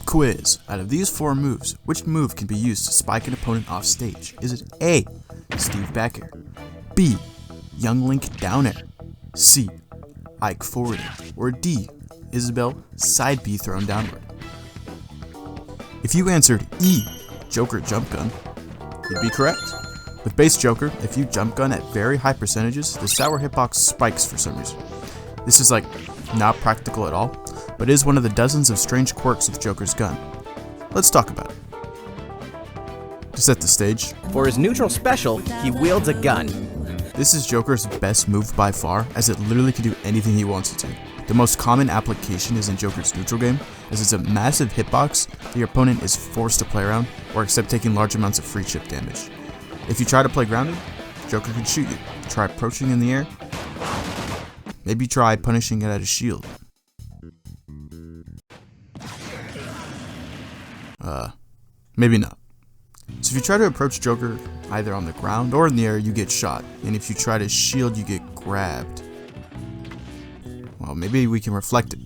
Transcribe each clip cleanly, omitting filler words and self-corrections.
Quiz. Out of these 4 moves, which move can be used to spike an opponent off stage? Is it A, Steve back air, B, Young Link down air, C, Ike forward air, or D, Isabelle side B thrown downward? If you answered E, Joker jump gun, you'd be correct. With base Joker, if you jump gun at very high percentages, the sour hitbox spikes for some reason. This is not practical at all, but is one of the dozens of strange quirks of Joker's gun. Let's talk about it. To set the stage, for his neutral special, he wields a gun. This is Joker's best move by far, as it literally can do anything he wants it to. The most common application is in Joker's neutral game, as it's a massive hitbox that your opponent is forced to play around or accept taking large amounts of free chip damage. If you try to play grounded, Joker can shoot you. Try approaching in the air. Maybe try punishing it at a shield. Maybe not. So if you try to approach Joker either on the ground or in the air, you get shot. And if you try to shield, you get grabbed. Well, maybe we can reflect it.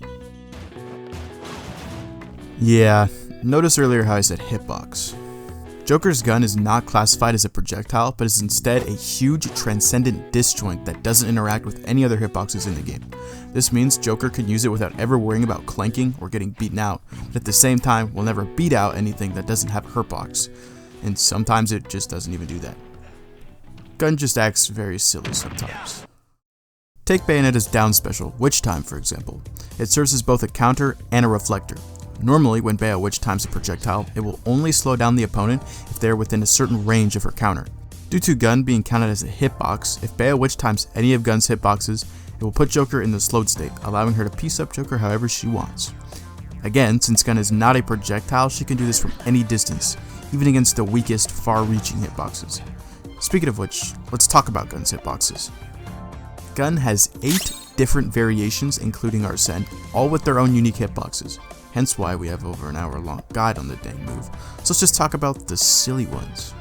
Yeah, notice earlier how I said hitbox. Joker's gun is not classified as a projectile, but is instead a huge transcendent disjoint that doesn't interact with any other hitboxes in the game. This means Joker can use it without ever worrying about clanking or getting beaten out, but at the same time will never beat out anything that doesn't have a hurtbox, and sometimes it just doesn't even do that. Gun just acts very silly sometimes. Take Bayonetta's down special, Witch Time for example. It serves as both a counter and a reflector. Normally, when Bea Witch times a projectile, it will only slow down the opponent if they are within a certain range of her counter. Due to Gun being counted as a hitbox, if Bea Witch times any of Gun's hitboxes, it will put Joker in the slowed state, allowing her to piece up Joker however she wants. Again, since Gun is not a projectile, she can do this from any distance, even against the weakest, far-reaching hitboxes. Speaking of which, let's talk about Gun's hitboxes. Gun has 8 different variations including Arsene, all with their own unique hitboxes. Hence why we have over an hour-long guide on the dang move. So let's just talk about the silly ones.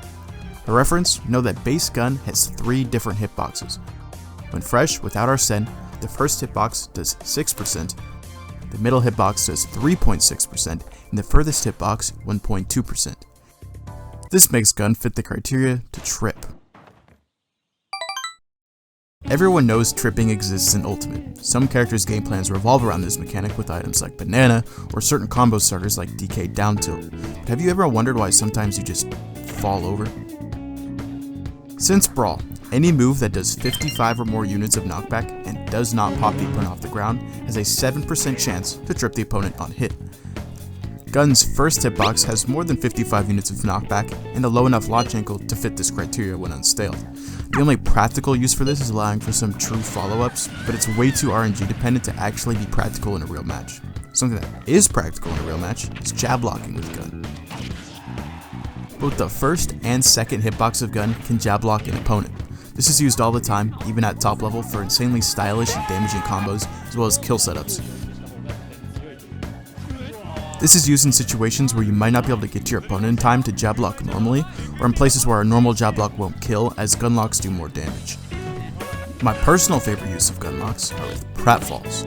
For reference, know that base Gun has 3 different hitboxes. When fresh, without Arsene, the first hitbox does 6%, the middle hitbox does 3.6%, and the furthest hitbox 1.2%. This makes Gun fit the criteria to trip. Everyone knows tripping exists in Ultimate. Some characters' game plans revolve around this mechanic with items like Banana, or certain combo starters like DK Down Tilt. But have you ever wondered why sometimes you just fall over? Since Brawl, any move that does 55 or more units of knockback and does not pop the opponent off the ground has a 7% chance to trip the opponent on hit. Gun's first hitbox has more than 55 units of knockback and a low enough launch angle to fit this criteria when unstaled. The only practical use for this is allowing for some true follow-ups, but it's way too RNG dependent to actually be practical in a real match. Something that is practical in a real match is jab blocking with Gun. Both the first and second hitbox of Gun can jab block an opponent. This is used all the time, even at top level, for insanely stylish and damaging combos, as well as kill setups. This is used in situations where you might not be able to get to your opponent in time to jab lock normally, or in places where a normal jab lock won't kill, as gun locks do more damage. My personal favorite use of gun locks are with pratfalls.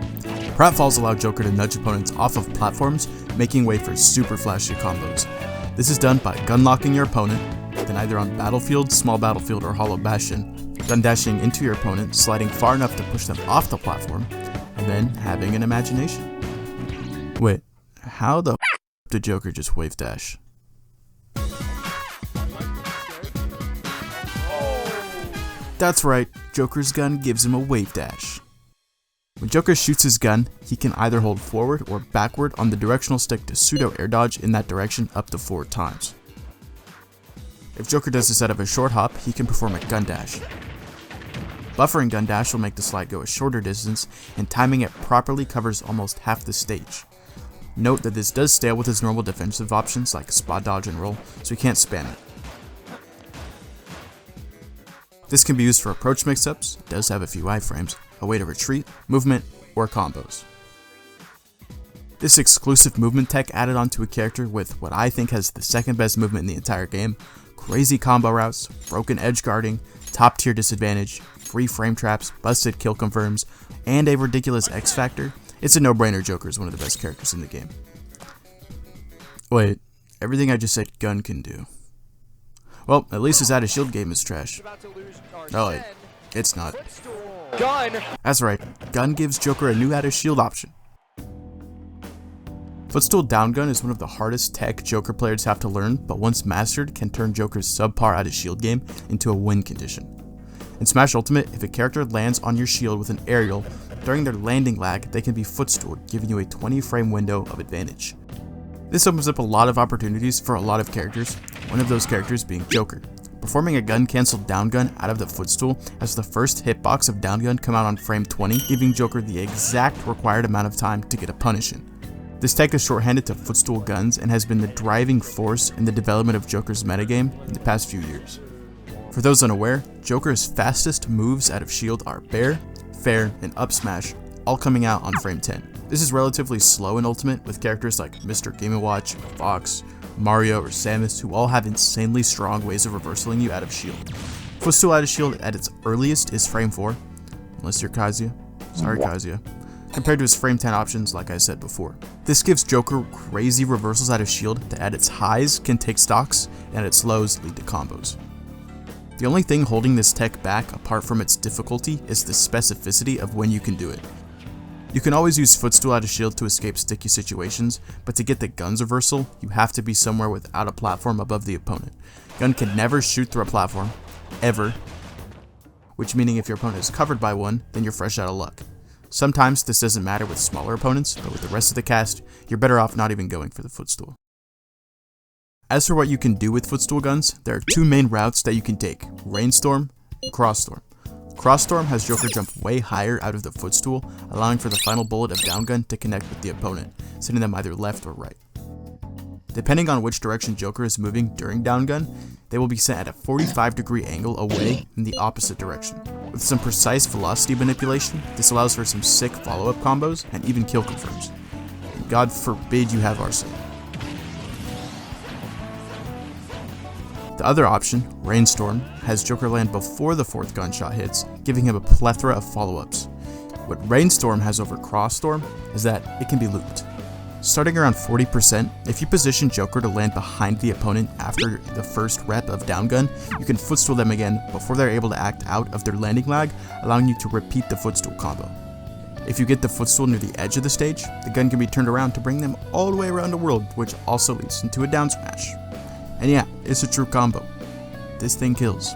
Pratfalls allow Joker to nudge opponents off of platforms, making way for super flashy combos. This is done by gun locking your opponent, then either on Battlefield, Small Battlefield, or Hollow Bastion, gun dashing into your opponent, sliding far enough to push them off the platform, and then having an imagination. Wait. How the f*** did Joker just wave dash? That's right, Joker's gun gives him a wave dash. When Joker shoots his gun, he can either hold forward or backward on the directional stick to pseudo air dodge in that direction up to 4 times. If Joker does this out of a short hop, he can perform a gun dash. Buffering gun dash will make the slide go a shorter distance, and timing it properly covers almost half the stage. Note that this does stale with his normal defensive options like spot dodge and roll, so you can't spam it. This can be used for approach mix-ups, it does have a few iframes, a way to retreat, movement, or combos. This exclusive movement tech added onto a character with what I think has the second best movement in the entire game, crazy combo routes, broken edge guarding, top tier disadvantage, free frame traps, busted kill confirms, and a ridiculous X factor. It's a no-brainer Joker is one of the best characters in the game. Wait, everything I just said gun can do. Well, at least his out of shield game is trash. Oh wait, it's not. Gun! That's right, gun gives Joker a new out of shield option. Footstool down gun is one of the hardest tech Joker players have to learn, but once mastered can turn Joker's subpar out of shield game into a win condition. In Smash Ultimate, if a character lands on your shield with an aerial, during their landing lag, they can be footstooled, giving you a 20 frame window of advantage. This opens up a lot of opportunities for a lot of characters, one of those characters being Joker. Performing a gun cancelled down gun out of the footstool has the first hitbox of down gun come out on frame 20, giving Joker the exact required amount of time to get a punish in. This tech is shorthanded to footstool guns and has been the driving force in the development of Joker's metagame in the past few years. For those unaware, Joker's fastest moves out of shield are Bear, Fair, and Up Smash, all coming out on frame 10. This is relatively slow in Ultimate, with characters like Mr. Game & Watch, Fox, Mario, or Samus who all have insanely strong ways of reversaling you out of shield. Footstool out of shield at its earliest is frame 4, unless you're Kazuya. Sorry Kazuya. Compared to his frame 10 options like I said before. This gives Joker crazy reversals out of shield that at its highs can take stocks and at its lows lead to combos. The only thing holding this tech back apart from its difficulty is the specificity of when you can do it. You can always use footstool out of shield to escape sticky situations, but to get the gun's reversal, you have to be somewhere without a platform above the opponent. Gun can never shoot through a platform, ever, which meaning if your opponent is covered by one, then you're fresh out of luck. Sometimes this doesn't matter with smaller opponents, but with the rest of the cast, you're better off not even going for the footstool. As for what you can do with footstool guns, there are two main routes that you can take, Rainstorm and Crossstorm. Crossstorm has Joker jump way higher out of the footstool, allowing for the final bullet of down gun to connect with the opponent, sending them either left or right. Depending on which direction Joker is moving during down gun, they will be sent at a 45-degree angle away in the opposite direction. With some precise velocity manipulation, this allows for some sick follow-up combos and even kill confirms. And God forbid you have Arsenal. The other option, Rainstorm, has Joker land before the fourth gunshot hits, giving him a plethora of follow-ups. What Rainstorm has over Crossstorm is that it can be looped. Starting around 40%, if you position Joker to land behind the opponent after the first rep of down gun, you can footstool them again before they're able to act out of their landing lag, allowing you to repeat the footstool combo. If you get the footstool near the edge of the stage, the gun can be turned around to bring them all the way around the world, which also leads into a down smash. And yeah, it's a true combo. This thing kills.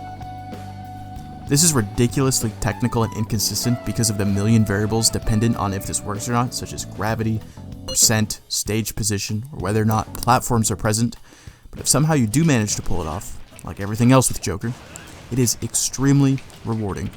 This is ridiculously technical and inconsistent because of the million variables dependent on if this works or not, such as gravity, percent, stage position, or whether or not platforms are present. But if somehow you do manage to pull it off, like everything else with Joker, it is extremely rewarding.